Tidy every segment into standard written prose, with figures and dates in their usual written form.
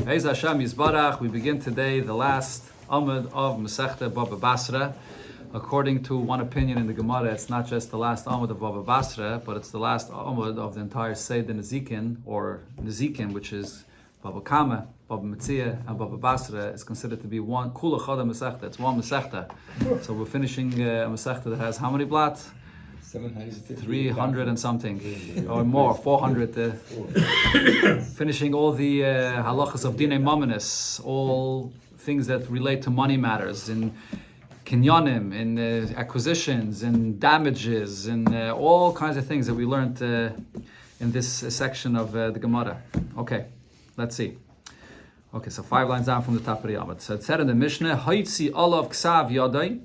Be'ez Hashem Yisbarach, we begin today the last Amud of Masechta Bava Basra. According to one opinion in the Gemara, it's not just the last Amud of Bava Basra, but it's the last Amud of the entire Seder Nezikin, or Nezikin, which is Bava Kama, Bava Metzia, and Bava Basra, is considered to be one Kula Chada Masechta. It's one Masechta. So we're finishing a Masechta that has how many blats? 300 and something, or more, 400. Finishing all the halachas of Dinei Mamanis, all things that relate to money matters, in kinyanim, in acquisitions, in damages, in all kinds of things that we learned in this section of the Gemara. Okay, let's see. Okay, so 5 lines down from the top of the Amud. So it said in the Mishnah, Haitzi olav ksav yadai,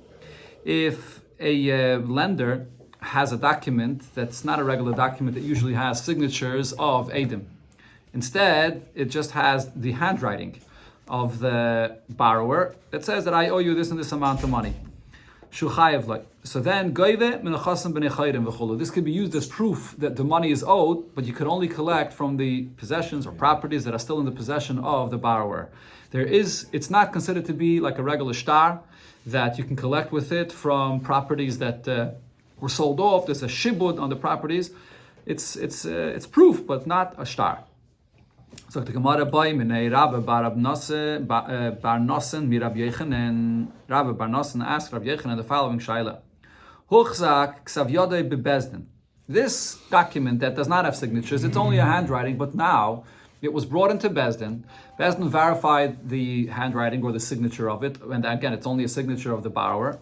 if a lender has a document that's not a regular document that usually has signatures of Eidim. Instead, it just has the handwriting of the borrower that says that I owe you this and this amount of money. So then, this could be used as proof that the money is owed, but you could only collect from the possessions or properties that are still in the possession of the borrower. It's not considered to be like a regular shtar that you can collect with it from properties that were sold off. There's a shibud on the properties. It's proof, but not a shtar. So the Gemara by Minei Rabbi Bar Nosen Mirab Yechanan. Rabbi Bar Nosen asked Rabbi Yechanan the following shaila: Huchzak ksav yodei bebezdin. This document that does not have signatures, it's only a handwriting, but now it was brought into Bezdin. Bezdin verified the handwriting or the signature of it, and again, it's only a signature of the borrower.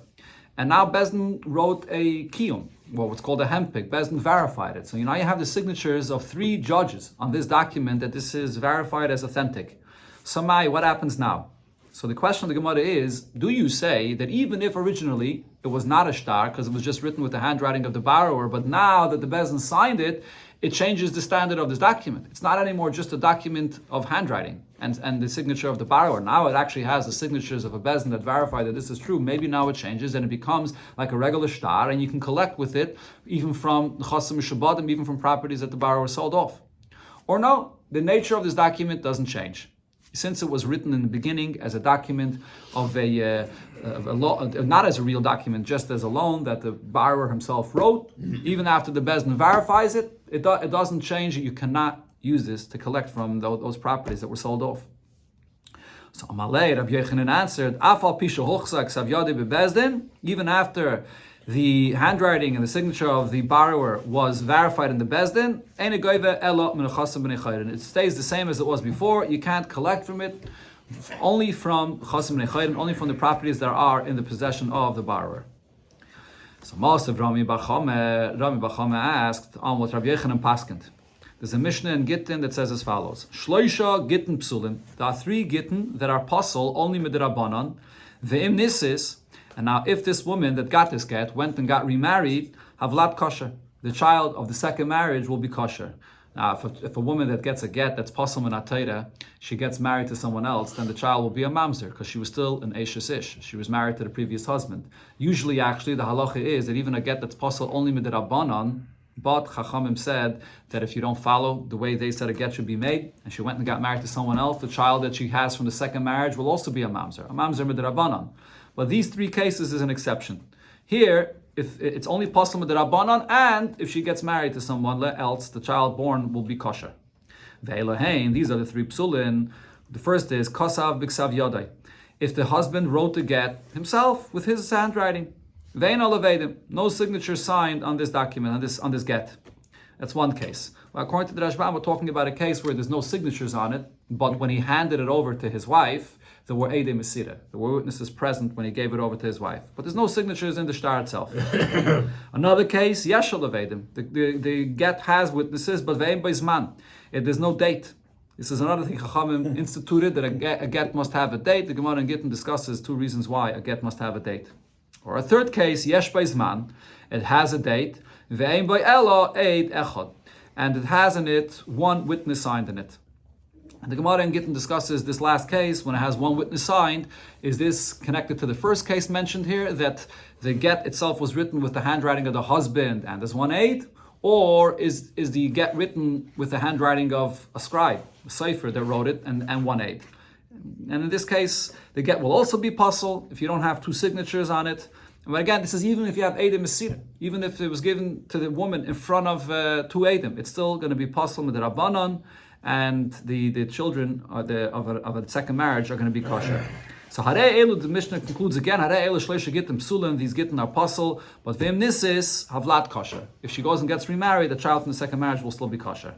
And now Bezdin wrote a kiyum, what's called a hempik. Bezdin verified it. So now you have the signatures of 3 judges on this document that this is verified as authentic. Samai, what happens now? So the question of the Gemara is, do you say that even if originally it was not a shtar, because it was just written with the handwriting of the borrower, but now that the Bezdin signed it, it changes the standard of this document. It's not anymore just a document of handwriting and the signature of the borrower. Now it actually has the signatures of a Bezdin that verify that this is true. Maybe now it changes and it becomes like a regular shtar, and you can collect with it even from Chasim Shabbatim, even from properties that the borrower sold off. Or no, the nature of this document doesn't change. Since it was written in the beginning as a document of a loan, not as a real document, just as a loan that the borrower himself wrote, even after the Bezdin verifies it, it doesn't change. You cannot use this to collect from those properties that were sold off. So Amalei, Rabbi Yechanan answered, Afal pisha hochzak sav yadei bebezdin, even after the handwriting and the signature of the borrower was verified in the Bezdin, it stays the same as it was before. You can't collect from it, only from chasim nechayrin, only from the properties that are in the possession of the borrower. So most of Rami Bachame asked on what Rabbi Yechanan paskent. There's a Mishnah in Gittin that says as follows: Shloisha Gittin psulin. There are 3 Gittin that are pasul only midrabanan. Ve'im nisis. And now, if this woman that got this get went and got remarried, havlat kosher, the child of the second marriage will be kosher. Now, if a woman that gets a get that's pasul min atayra, she gets married to someone else, then the child will be a mamzer because she was still an eshes ish. She was married to the previous husband. Usually, actually, the halacha is that even a get that's pasul only midrabanan, but Chachamim said that if you don't follow the way they said a get should be made, and she went and got married to someone else, the child that she has from the second marriage will also be a mamzer midrabanan. But these 3 cases is an exception. Here, if it's only possible with the Rabbanan, and if she gets married to someone else, the child born will be kosher. Ve'elahein, these are the 3 psulin. The first is Kosav Biksav Yodai. If the husband wrote the get himself with his handwriting, Ve'in olavedim, no signature signed on this document, on this get. That's one case. Well, according to the Rashbam, we're talking about a case where there's no signatures on it, but when he handed it over to his wife, there were Eidei Mesira. There were witnesses present when he gave it over to his wife. But there's no signatures in the shtar itself. Another case, Yeshal Avedim. The get has witnesses, but Ve'im Beizman. There's no date. This is another thing Chachamim instituted, that a get must have a date. The Gemara in Gittin discusses 2 reasons why a get must have a date. Or a third case, Yesh Beizman. It has a date. Ve'im Be'elo Eid Echad. And it has in it 1 witness signed in it. And the Gemara in Gittin discusses this last case, when it has 1 witness signed. Is this connected to the first case mentioned here, that the get itself was written with the handwriting of the husband and there's 1 aid? or is the get written with the handwriting of a scribe, a cipher that wrote it, and one aid. And in this case, the get will also be pasul if you don't have two signatures on it. But again, this is even if you have Eidim Mesira, even if it was given to the woman in front of two Eidim, it's still going to be pasul with the Rabbanon, and the children of a second marriage are going to be kosher. So Harei Elu, the Mishnah concludes again, Harei Elu Shleisha Gittim Psulim, these Gittim are pasul, but Vim Nisis Havlat kosher. If she goes and gets remarried, the child from the second marriage will still be kosher.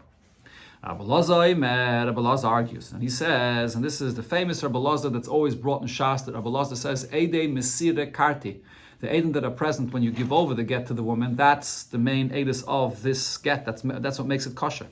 Rabbi Lazar argues, and he says, and this is the famous Rabbi Lazar that's always brought in Shas, that Rabbi Lazar says, Eidei Mesire Karti, the Eidim that are present when you give over the get to the woman, that's the main Eidus of this get, that's what makes it kosher.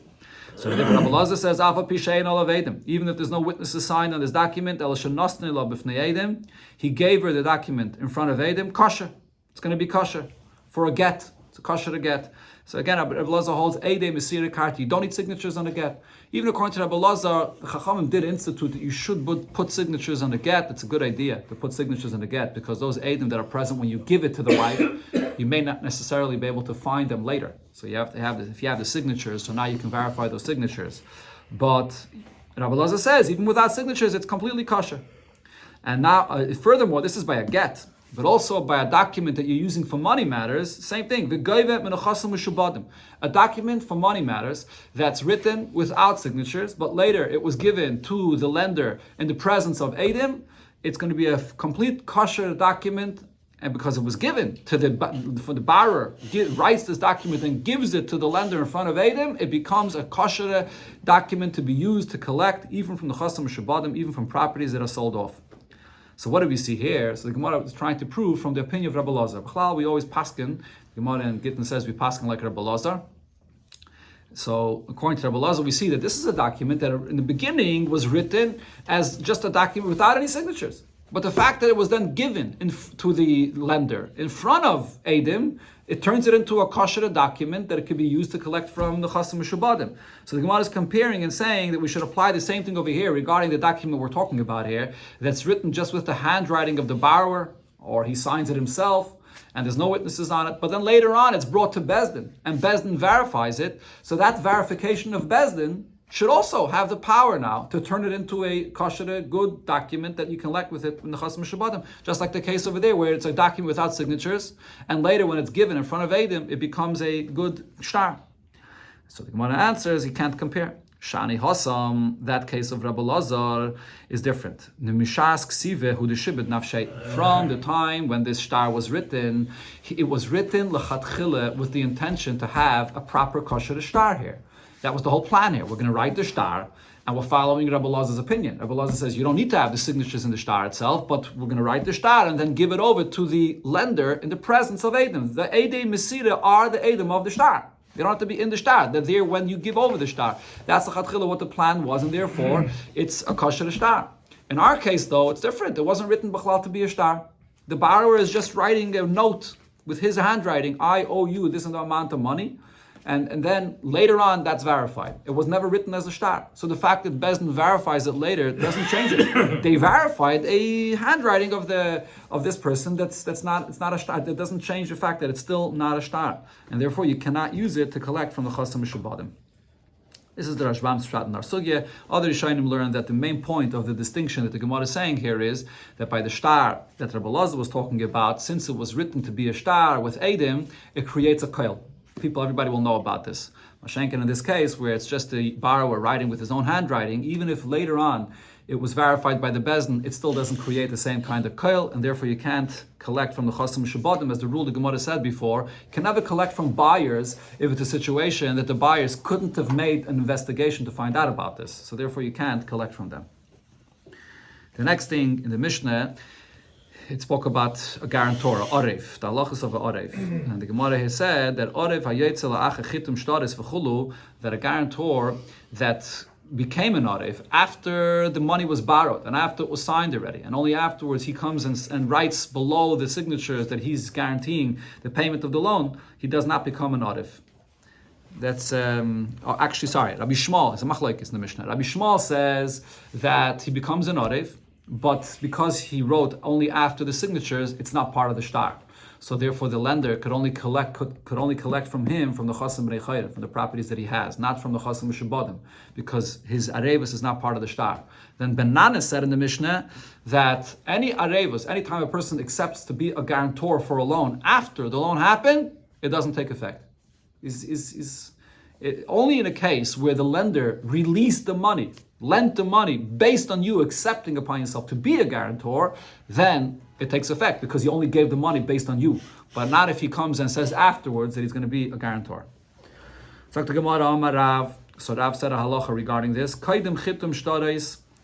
So the Rabbi Lazar says, Afa Pishein Olav Eidim, even if there's no witnesses signed on this document, El Shanostni Lo B'fnei Eidim, he gave her the document in front of Eidim, kosher. It's going to be kosher for a get. It's a kosher to get. So again, Rabbi Lazar holds Eidei Mesira Karti. You don't need signatures on the get. Even according to Rabbi Lazar, the Chachamim did institute that you should put signatures on the get. It's a good idea to put signatures on the get, because those Eidim that are present when you give it to the wife, you may not necessarily be able to find them later. So you have to have if you have the signatures, so now you can verify those signatures. But Rabbi Lazar says, even without signatures, it's completely kosher. And now, furthermore, this is by a get, but also by a document that you're using for money matters, same thing. A document for money matters that's written without signatures, but later it was given to the lender in the presence of Eidim, it's going to be a complete kosher document. And because it was given to the borrower, writes this document and gives it to the lender in front of Eidim, it becomes a kosher document to be used to collect even from the chasam shabadim, even from properties that are sold off. So what do we see here? So the Gemara is trying to prove from the opinion of Rabbi Lazar. B'chlal, we always paskin. The Gemara in Gittin says we paskin like Rabbi Lazar. So according to Rabbi Lazar, we see that this is a document that in the beginning was written as just a document without any signatures. But the fact that it was then given to the lender in front of Eidim, it turns it into a kosher document that it could be used to collect from the Chasam Shubadim. So the Gemara is comparing and saying that we should apply the same thing over here regarding the document we're talking about here, that's written just with the handwriting of the borrower, or he signs it himself, and there's no witnesses on it. But then later on, it's brought to Bezdin, and Bezdin verifies it. So that verification of Bezdin should also have the power now to turn it into a kosher, good document that you can collect with it in the Chasam Shabbatim. Just like the case over there where it's a document without signatures, and later when it's given in front of Eidim, it becomes a good shtar. So the Gemara answers, you can't compare. Shani Hassam, that case of Rabbi Lazar is different. From the time when this shtar was written, it was written lechatchila with the intention to have a proper kosher shtar here. That was the whole plan here. We're going to write the shtar, and we're following Rabbi Lazar's opinion. Rabbi Lazar says you don't need to have the signatures in the shtar itself, but we're going to write the shtar and then give it over to the lender in the presence of Eidim. The Eidei Mesira are the Eidim of the shtar. They don't have to be in the shtar. They're there when you give over the shtar. That's the chatchila, what the plan was, and therefore it's a kosher shtar. In our case, though, it's different. It wasn't written b'chlal to be a shtar. The borrower is just writing a note with his handwriting. I owe you this amount of money. And then later on, that's verified. It was never written as a shtar. So the fact that Bezdin verifies it later doesn't change it. They verified a handwriting of this person it's not a shtar. That doesn't change the fact that it's still not a shtar. And therefore, you cannot use it to collect from the Chasam Shubadim. This is the Rashbam's Pshat in our Sugya. Other Rishonim learned that the main point of the distinction that the Gemara is saying here is that by the shtar that Rabbi Lazar was talking about, since it was written to be a shtar with Eidim, it creates a koil. Everybody will know about this. Mashenkin in this case, where it's just the borrower writing with his own handwriting, even if later on it was verified by the Bezdin, it still doesn't create the same kind of koil, and therefore you can't collect from the Chasam Shabbatim, as the rule the Gemara said before. You can never collect from buyers if it's a situation that the buyers couldn't have made an investigation to find out about this. So therefore you can't collect from them. The next thing in the Mishnah, it spoke about a guarantor, a oref, the halachas of a oref. And the Gemara has said that oref hayetzel la'acha chitum shtaris v'chulu, that a guarantor that became an oref after the money was borrowed and after it was signed already, and only afterwards he comes and writes below the signatures that he's guaranteeing the payment of the loan, he does not become an oref. That's Rabbi Shmuel, it's a machlokes in the Mishnah. Rabbi Shmuel says that he becomes an oref, but because he wrote only after the signatures, it's not part of the shtar. So therefore, the lender could only collect from him from the Chasim B'nei Chayrim, from the properties that he has, not from the Chasim Mishabadim, because his arevus is not part of the shtar. Then Ben Nana said in the Mishnah that any arevus, anytime a person accepts to be a guarantor for a loan after the loan happened, it doesn't take effect. Only in a case where the lender released the money, lent the money based on you accepting upon yourself to be a guarantor, then it takes effect because he only gave the money based on you, but not if he comes and says afterwards that he's going to be a guarantor. So Rav said a halacha regarding this.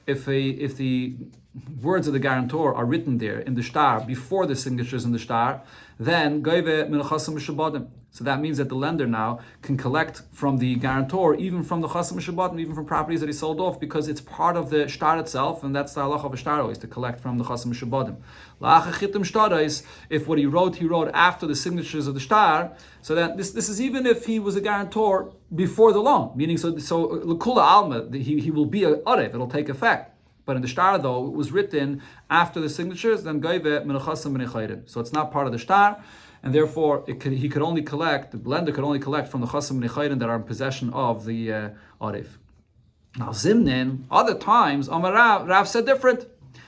If the words of the guarantor are written there in the shtar before the signatures in the shtar, then so that means that the lender now can collect from the guarantor, even from the chasim mishabatim, even from properties that he sold off, because it's part of the shtar itself, and that's the halacha of a shtar always, to collect from the chasim mishabatim. If what he wrote after the signatures of the shtar, so that this is even if he was a guarantor before the loan, meaning so l'kula alma, he will be a arev, it'll take effect. But in the shtar, though, it was written after the signatures, then goyve min chasim b'nei chayrim. So it's not part of the shtar, and therefore the lender could only collect from the chasim b'nei chayrim that are in possession of the arev. Now Zimnin, other times, Amar Rav said different.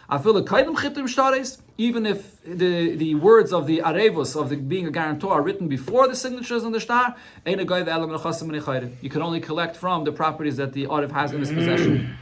I feel the kaidem chitim shtaris, even if the words of the arevos of the being a guarantor are written before the signatures on the shtar, you can only collect from the properties that the arev has in his possession.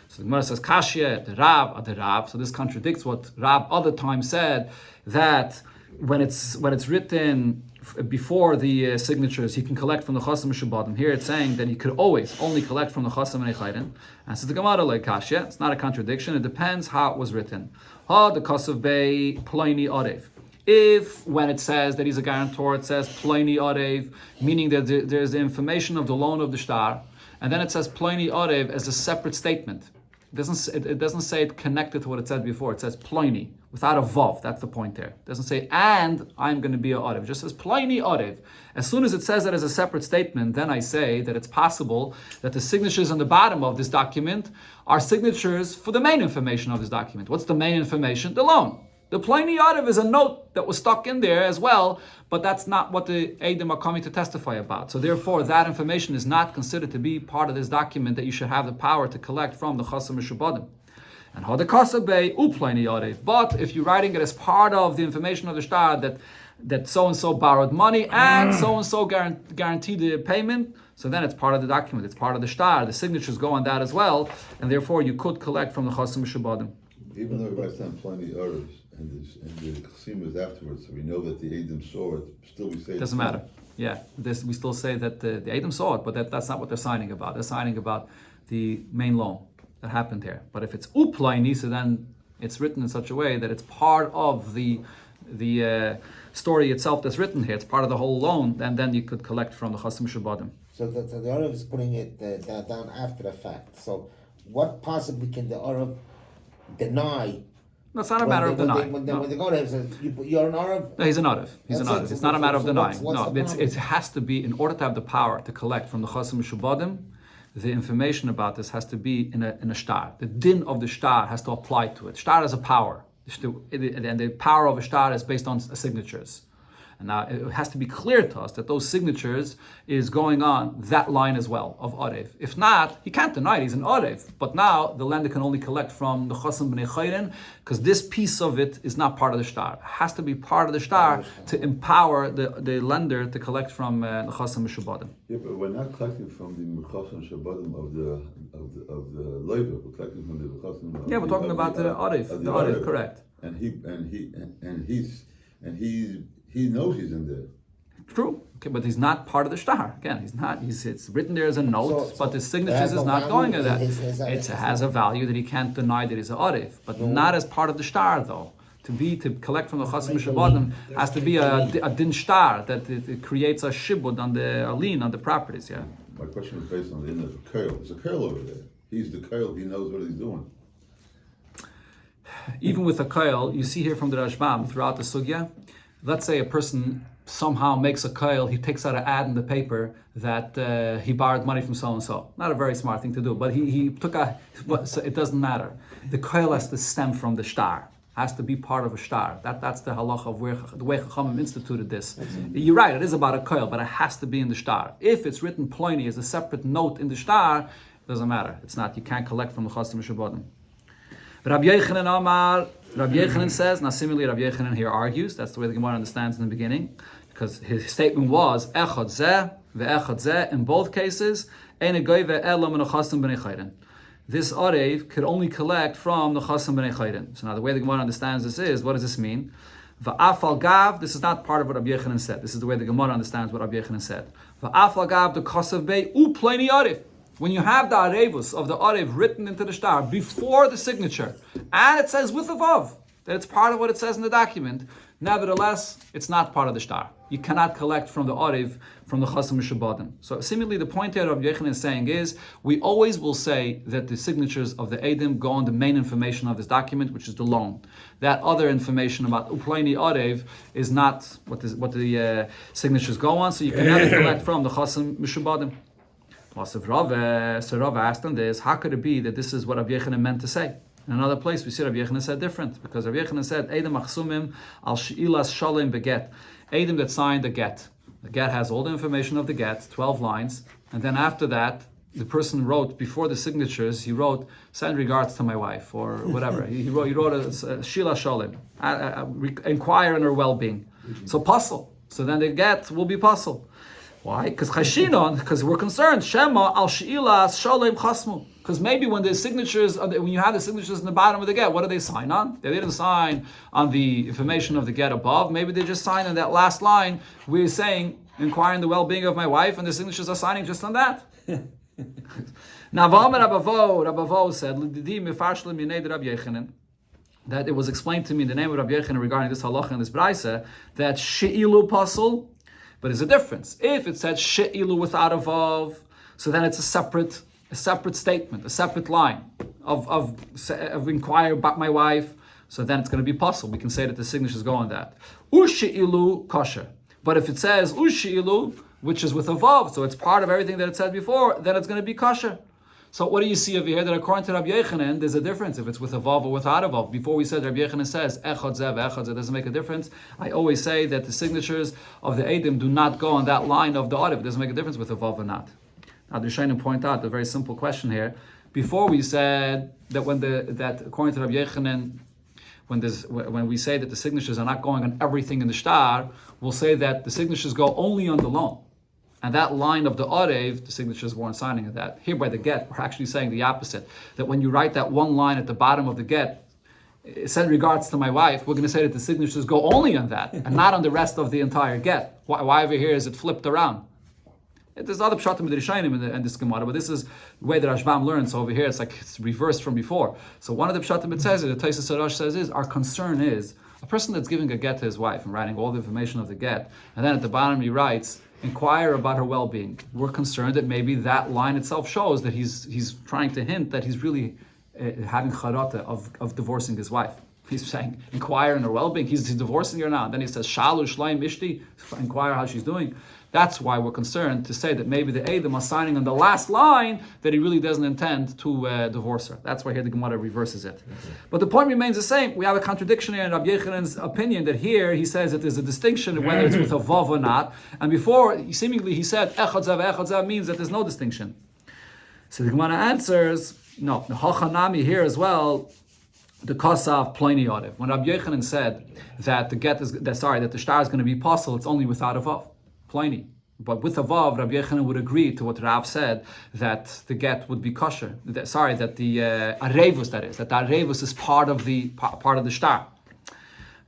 So the Gemara says, Kashya, the Rab. So this contradicts what Rab other times said, that when it's written before the signatures, he can collect from the Chasim Mishabadim. Here it's saying that he could always only collect from the Chasim and Echayrin. And so the Gemara like Kashya, it's not a contradiction, it depends how it was written. The Kasav Bey Ploini Arev. If when it says that he's a guarantor, it says Ploini Arev, meaning that there's the information of the loan of the shtar, and then it says Ploini Arev as a separate statement. It doesn't say it connected to what it said before. It says Ploini without a vav. That's the point there. It doesn't say and I'm going to be a arev. It just says Ploini arev. As soon as it says that as a separate statement, then I say that it's possible that the signatures on the bottom of this document are signatures for the main information of this document. What's the main information? The loan. The Ploini arev is a note that was stuck in there as well, but that's not what the Eidim are coming to testify about. So therefore, that information is not considered to be part of this document that you should have the power to collect from the Chasim Mishubadim. And Hadakasabei Uplaini Arev. But if you're writing it as part of the information of the shtar that so-and-so borrowed money and so-and-so guaranteed the payment, so then it's part of the document, it's part of the shtar, the signatures go on that as well, and therefore you could collect from the Chasim Mishubadim. Even though it writes down plenty Arevs, and the Chasim is afterwards, so we know that the Eidim saw it, still we say... Doesn't matter. Yeah, we still say that the Eidim saw it, but that's not what they're signing about. They're signing about the main loan that happened here. But if it's uplaini, so then it's written in such a way that it's part of the story itself that's written here. It's part of the whole loan, and then you could collect from the Chasim Shabadim. So the Arav is putting it down after the fact. So what possibly can the Arav deny? No, it's not a matter of denying. When they go there, you're an Arav? No, he's an Arav. He's an Arav. It's not a matter of denying. What's No, it has to be, in order to have the power to collect from the Chasim Shabadim, the information about this has to be in a shtar. The din of the shtar has to apply to it. Shtar has a power. And the power of a shtar is based on signatures. And now it has to be clear to us that those signatures is going on that line as well of Arev. If not, he can't deny it, he's an Arev. But now the lender can only collect from the Chasim B'nei Chayrin because this piece of it is not part of the shtar. It has to be part of the shtar to empower the lender to collect from the Chasim Mishubadim. Yeah, but we're not collecting from the Chasim Shabadim of the labor. We're collecting from the Chasim. Yeah, we're talking about the Arev. The Arev, correct. And he knows he's in there. True, okay, but he's not part of the shtar. Again, he's not. It's written there as a note, but the signatures is not going to that. It has a value that he can't deny that he's a arev, but not as part of the shtar though. To collect from the Chasim Shabadim has to be a din shtar that it creates a shibud on the lien on the properties. Yeah. My question was based on the end of the Kail. There's a Kail over there. He's the Kail. He knows what he's doing. Even with a Kail, you see here from the Rashbam throughout the sugya. Let's say a person somehow makes a koil, he takes out an ad in the paper that he borrowed money from so-and-so. Not a very smart thing to do, but he took so it doesn't matter. The koil has to stem from the shtar. has to be part of a star. That's the halacha of the way Chachamim instituted this. You're right, it is about a koil, but it has to be in the star. If it's written ploini as a separate note in the star, it doesn't matter. It's not. You can't collect from the Chasim Mishabadim. Rabbi Yechanan Amar, Rabbi Yechanan says, now similarly Rabbi Yechanan here argues, that's the way the Gemara understands in the beginning, because his statement was, Echad zeh, ve'echad zeh, in both cases, ein goyve elam and chasim b'nei chayden. This Arev could only collect from the chasim b'nei chayden. So now the way the Gemara understands this is, what does this mean? Va'afal gav, this is not part of what Rabbi Yechanan said. This is the way the Gemara understands what Rabbi Yechanan said. Va'afal gav, the kasav bei, u pleni Arev. When you have the arevus of the arev written into the star before the signature, and it says with a vav, that it's part of what it says in the document, nevertheless, it's not part of the star. You cannot collect from the arev from the chasim mishabadim. So seemingly the point here of Yechon is saying is, we always will say that the signatures of the edim go on the main information of this document, which is the loan. That other information about uplaini arev is not what the signatures go on, so you can never collect from the chasim mishabadim. So Rav asked on this, how could it be that this is what Rabbi Yechanan meant to say? In another place, we see Rabbi Yechanan said different, because Rabbi Yechanan said, Edim achsumim al she'ilas shalem beget. Edim that signed the get. The get has all the information of the get, 12 lines, and then after that, the person wrote, before the signatures, he wrote, send regards to my wife, or whatever. he wrote a shila shalem, inquire on her well-being. So puzzle. So then the get will be puzzle. Why? Because we're concerned. Shema al she'ilas shalem chasmu. Because maybe when the signatures, when you have the signatures in the bottom of the get, what do they sign on? They didn't sign on the information of the get above. Maybe they just signed on that last line. We're saying, inquiring the well-being of my wife, and the signatures are signing just on that. Now, Rabavo said that it was explained to me in the name of Rabbi Yechanan regarding this halacha and this brayse that she'ilu pasul. But there's a difference. If it said she'ilu without a vav, so then it's a separate statement, a separate line of inquire about my wife. So then it's going to be possible. We can say that the signatures go on that. Ushe'ilu kosher. But if it says ushe'ilu, which is with a vav, so it's part of everything that it said before, then it's going to be kosher. So what do you see over here? That according to Rabbi Yechanan, there's a difference if it's with a vav or without a vav. Before we said Rabbi Yechanan says echad zeh ve'echad zeh, doesn't make a difference. I always say that the signatures of the edim do not go on that line of the arev. It doesn't make a difference with a vav or not. Now the Rishonim point out a very simple question here. Before we said that that according to Rabbi Yechanan, when we say that the signatures are not going on everything in the star, we'll say that the signatures go only on the loan. And that line of the arev, the signatures weren't signing of that. Here by the get, we're actually saying the opposite. That when you write that one line at the bottom of the get, send regards to my wife, we're going to say that the signatures go only on that, and not on the rest of the entire get. Why over here is it flipped around? There's other pshatim in the Rishonim in this Gemara, but this is the way that Rashbam learns. So over here, it's reversed from before. So one of the pshatim it says, the Taisus Sarash says is, our concern is, a person that's giving a get to his wife and writing all the information of the get, and then at the bottom he writes, inquire about her well-being. We're concerned that maybe that line itself shows that he's trying to hint that he's really having charata of divorcing his wife. He's saying, inquire on her well-being. He's divorcing her now. And then he says, shalu shleim ishti, inquire how she's doing. That's why we're concerned to say that maybe the Edom are signing on the last line that he really doesn't intend to divorce her. That's why here the Gemara reverses it. But the point remains the same. We have a contradiction here in Rabbi Yechanan's opinion that here he says that there's a distinction whether it's with a vav or not. And before, seemingly he said, echad zav means that there's no distinction. So the Gemara answers, no, the hachanami here as well, the kasav pliny odev. When Rabbi Yechanan said that that the star is going to be possible, it's only without a vav. Pliny. But with a vav, Rabbi Yechanan would agree to what Rav said, that the get would be kosher. That the arevus, that the arevus is part of the star.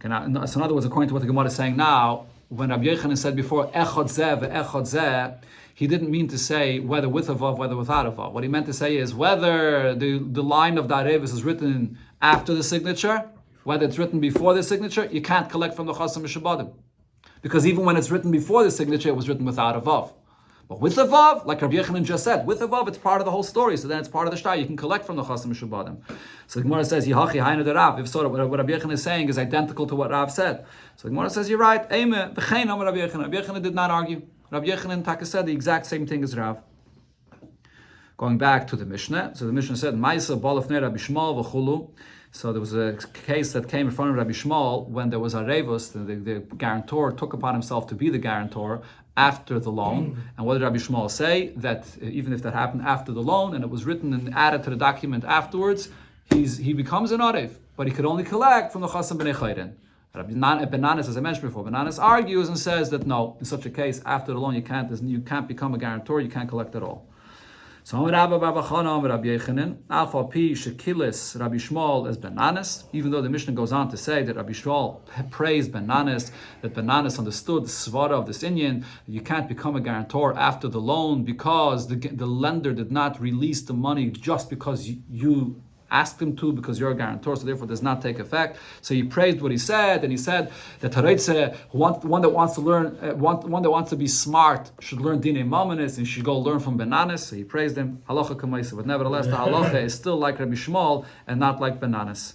Okay, now, so in other words, according to what the Gemara is saying now, when Rabbi Yechanan said before echad zeh, he didn't mean to say whether with a vav, whether without a vav. What he meant to say is whether the line of the arevus is written after the signature, whether it's written before the signature, you can't collect from the chasam mishabadim. Because even when it's written before the signature, it was written without a vav. But with a vav, like Rabbi Yechanan just said, with a vav, it's part of the whole story. So then it's part of the shtar. You can collect from the chasim mishubadim. So the Gemara says, Yihachi hainu de Rav. If so, what Rabbi Yechanan is saying is identical to what Rav said. So the Gemara says, you're right. Eime, v'chein amar Rabbi Yechanan. Rabbi Yechanan did not argue. Rabbi Yechanan Taka said the exact same thing as Rav. Going back to the Mishnah, so the Mishnah said, Maisa Balafne Rabbi Shmuel v'chulu. So there was a case that came in front of Rabbi Shmuel when there was a revus, the guarantor took upon himself to be the guarantor after the loan. And what did Rabbi Shmuel say? That even if that happened after the loan and it was written and added to the document afterwards, he becomes an arev, but he could only collect from the chasam b'nei chayrin. Benanis, as I mentioned before, Benanis argues and says that no, in such a case, after the loan, you can't become a guarantor, you can't collect at all. So Rabbi Yechanan, Alpha P Shekilis Rabbi Shmuel as Benanis, even though the Mishnah goes on to say that Rabbi Shmuel praised Benanis, that Benanis understood the svara of this Inyan, that you can't become a guarantor after the loan because the lender did not release the money just because you asked him to, because you're a guarantor, so therefore does not take effect. So he praised what he said, and he said that Haretze, one that wants to learn, one that wants to be smart, should learn Dinei Mamanis, and should go learn from Benanis. So he praised him. Halacha Kamaisa, but nevertheless, the halacha is still like Rabbi Shmuel and not like Benanis.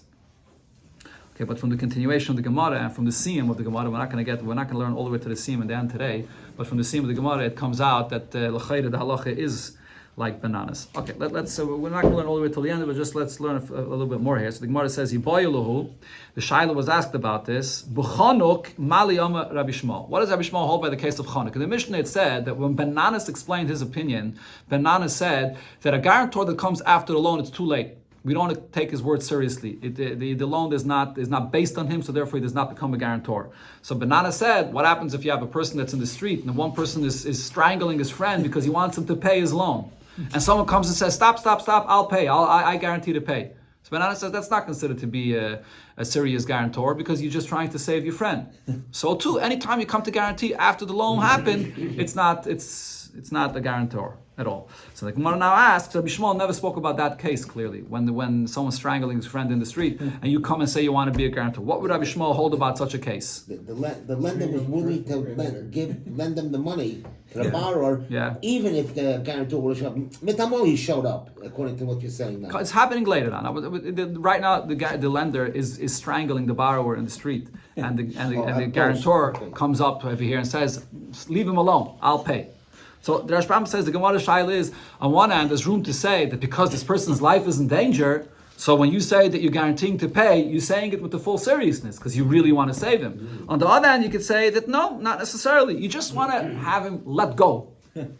Okay, but from the continuation of the Gemara and from the siyum of the Gemara, we're not going to learn all the way to the siyum and the end today. But from the siyum of the Gemara, it comes out that the halacha is like Benanis. Okay, let's. We're not going to learn all the way till the end, but just let's learn a little bit more here. So the Gemara says, "Yiboyeluhu." The Shaila was asked about this. B'chanuk mali ama Rabbi Shmuel. What does Rabbi Shmuel hold by the case of Chanuk? In the Mishnah, it said that when Benanis explained his opinion, Benanis said that a guarantor that comes after the loan, it's too late. We don't take his word seriously. The loan is not based on him, so therefore he does not become a guarantor. So Benanis said, what happens if you have a person that's in the street and the one person is strangling his friend because he wants him to pay his loan? And someone comes and says, stop, I'll pay, I guarantee to pay. So Benanis says that's not considered to be a serious guarantor because you're just trying to save your friend. So too, anytime you come to guarantee after the loan happened, it's not a guarantor at all. So the Gemara now asks, Rabbi Shmuel never spoke about that case clearly, when someone's strangling his friend in the street and you come and say you want to be a guarantor. What would Rabbi Shmuel hold about such a case? The lender was willing to lend them the money to the borrower, even if the guarantor would show up. Mitamoli showed up, according to what you're saying now. It's happening later on. Right now, the lender is strangling the borrower in the street, and the guarantor comes up over here and says, leave him alone, I'll pay. So the Rashbam says the Gemara Shaila is, on one hand, there's room to say that because this person's life is in danger, so when you say that you're guaranteeing to pay, you're saying it with the full seriousness because you really want to save him. On the other hand, you could say that no, not necessarily. You just want to have him let go.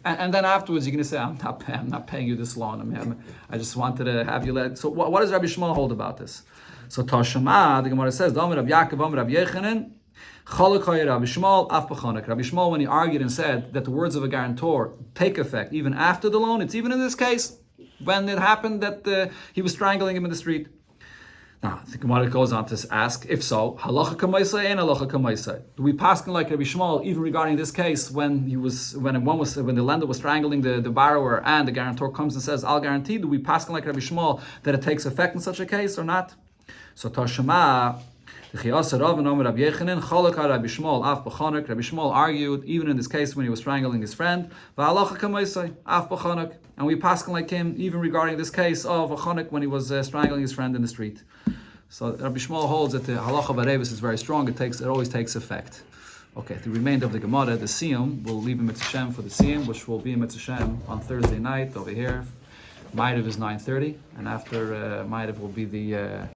And then afterwards you're going to say, I'm not paying you this loan. I just wanted to have you let. So what does Rabbi Shmuel hold about this? So Tashama, the Gemara says, Rabbi Yaakov, Rabbi Yechanan, Rabbi Shmuel, when he argued and said that the words of a guarantor take effect even after the loan, it's even in this case when it happened that he was strangling him in the street. Now the Gemara goes on to ask, if so, halacha kamaisa and halacha kamaisa. Do we paskin like Rabbi Shmuel even regarding this case when the lender was strangling the borrower and the guarantor comes and says, I'll guarantee? Do we paskin like Rabbi Shmuel that it takes effect in such a case or not? So Tashema. Rabbi Shmuel argued, even in this case when he was strangling his friend, and we paskin like him, even regarding this case of a chonik when he was strangling his friend in the street. So Rabbi Shmuel holds that the halacha b'revis is very strong. It always takes effect. Okay, the remainder of the Gemara, the siyum, we'll leave in Mitzvah for the siyum, which will be in Mitzvah on Thursday night over here. Ma'ariv is 9:30, and after Ma'ariv will be the